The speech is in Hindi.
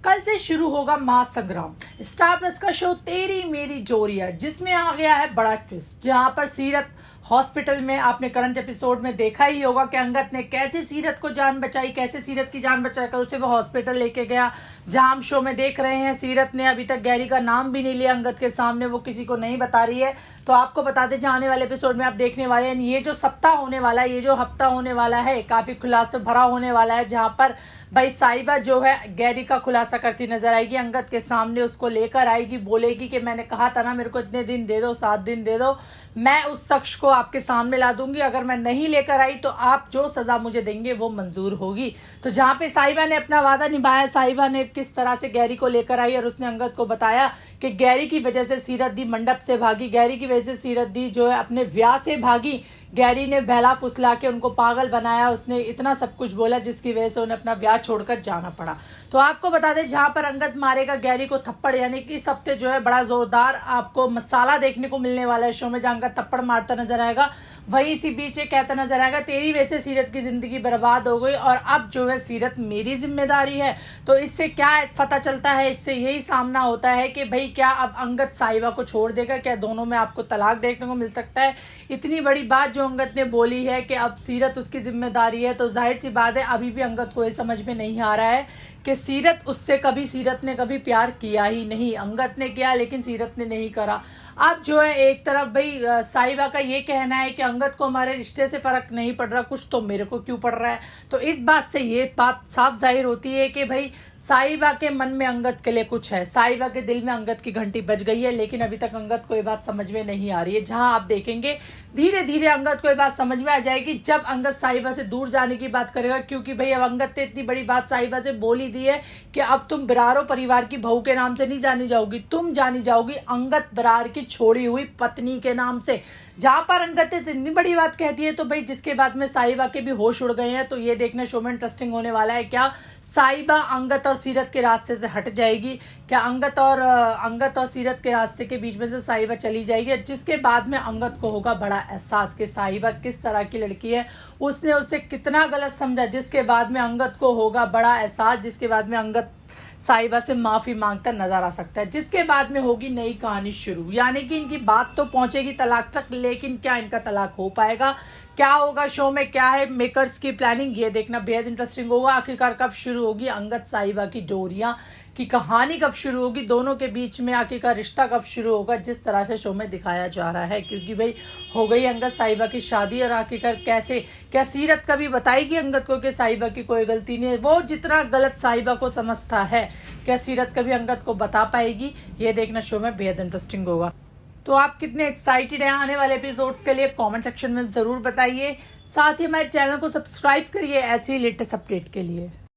कल से शुरू होगा महासंग्राम, स्टार प्लस का शो तेरी मेरी जोरिया, जिसमें आ गया है बड़ा ट्विस्ट। जहां पर सीरत हॉस्पिटल में, आपने करंट एपिसोड में देखा ही होगा कि अंगद ने कैसे सीरत को जान बचाई, कैसे सीरत की जान बचाकर उसे वो हॉस्पिटल लेके गया। जहां हम शो में देख रहे हैं सीरत ने अभी तक गैरी का नाम भी नहीं लिया अंगद के सामने, वो किसी को नहीं बता रही है। तो आपको बता दें, जहाँ आने वाले एपिसोड में आप देखने वाले हैं, ये जो सप्ताह होने वाला है, ये जो हफ्ता होने वाला है, काफी खुलासा भरा होने वाला है। जहां पर भाई साहिबा जो है गैरी का खुलासा करती नजर आएगी अंगद के सामने, उसको लेकर आएगी, बोलेगी कि मैंने कहा था ना, मेरे को इतने दिन दे दो, 7 दिन दे दो, मैं उस शख्स को आपके सामने ला दूंगी। अगर मैं नहीं लेकर आई तो आप जो सजा मुझे देंगे वो मंजूर होगी। तो जहाँ पे साहिबा ने अपना वादा निभाया, साहिबा ने किस तरह से गैरी को लेकर आई और उसने अंगद को बताया कि गैरी की वजह से सीरत दी मंडप से भागी, गैरी की वजह से सीरत दी जो है अपने ब्याह से भागी, गैरी ने बहला फुसला के उनको पागल बनाया, उसने इतना सब कुछ बोला जिसकी वजह से उन्हें अपना ब्याह छोड़कर जाना पड़ा। तो आपको बता दें, जहां पर अंगद मारेगा गैरी को थप्पड़, यानी कि इस हफ्ते जो है बड़ा जोरदार आपको मसाला देखने को मिलने वाला है शो में, जहां अंगद थप्पड़ मारता नजर आएगा। वही इसी बीच ये कहता नजर आएगा, तेरी वजह से सीरत की जिंदगी बर्बाद हो गई और अब जो है सीरत मेरी जिम्मेदारी है। तो इससे क्या पता चलता है, इससे यही सामना होता है कि भाई क्या अब अंगद साहिबा को छोड़ देगा, क्या दोनों में आपको तलाक देखने को मिल सकता है। इतनी बड़ी बात जो अंगद ने बोली है कि अब सीरत उसकी जिम्मेदारी है, तो जाहिर सी बात है अभी भी अंगद को ये समझ में नहीं आ रहा है कि सीरत ने कभी प्यार किया ही नहीं। अंगद ने किया लेकिन सीरत ने नहीं करा। अब जो है एक तरफ भाई साहिबा का ये कहना है कि अंगद को हमारे रिश्ते से फर्क नहीं पड़ रहा, कुछ तो मेरे को क्यों पड़ रहा है। तो इस बात से ये बात साफ जाहिर होती है कि भाई साहिबा के मन में अंगद के लिए कुछ है, साहिबा के दिल में अंगद की घंटी बज गई है, लेकिन अभी तक अंगद को ये बात समझ में नहीं आ रही है। जहां आप देखेंगे धीरे धीरे अंगद को ये बात समझ में आ जाएगी जब अंगद साहिबा से दूर जाने की बात करेगा, क्योंकि भाई अब अंगद ने इतनी बड़ी बात साहिबा से बोल ही दी है कि अब तुम बरारो परिवार की बहू के नाम से नहीं जानी जाओगी, तुम जानी जाओगी अंगद बरार की छोड़ी हुई पत्नी के नाम से। जहां पर अंगद ने इतनी बड़ी बात कहती है, तो भाई जिसके बाद में साहिबा के भी होश उड़ गए हैं। तो ये देखना शो में इंटरेस्टिंग होने वाला है, क्या साहिबा अंगद और सीरत के रास्ते से हट जाएगी, क्या अंगद और सीरत के रास्ते के बीच में से साहिबा चली जाएगी, जिसके बाद में अंगद को होगा बड़ा एहसास कि साहिबा किस तरह की लड़की है, उसने उसे कितना गलत समझा, जिसके बाद में अंगद को होगा बड़ा एहसास, जिसके बाद में अंगद साहिबा से माफी मांगता नजर आ सकता है, जिसके बाद में होगी नई कहानी शुरू। यानी कि इनकी बात तो पहुंचेगी तलाक तक, लेकिन क्या इनका तलाक हो पाएगा, क्या होगा शो में, क्या है मेकर्स की प्लानिंग, ये देखना बेहद इंटरेस्टिंग होगा। आखिरकार कब शुरू होगी अंगद साहिबा की डोरियां की कहानी, कब शुरू होगी, दोनों के बीच में आखिरकार रिश्ता कब शुरू होगा, जिस तरह से शो में दिखाया जा रहा है। क्योंकि भाई हो गई अंगद साहिबा की शादी, और आखिरकार कैसे, क्या सीरत कभी बताएगी अंगद को कि साहिबा की कोई गलती नहीं है, वो जितना गलत साहिबा को समझता है, क्या सीरत कभी अंगद को बता पाएगी, ये देखना शो में बेहद इंटरेस्टिंग होगा। तो आप कितने एक्साइटेड हैं आने वाले एपिसोड्स के लिए, कमेंट सेक्शन में जरूर बताइए। साथ ही हमारे चैनल को सब्सक्राइब करिए ऐसे ही लेटेस्ट अपडेट के लिए।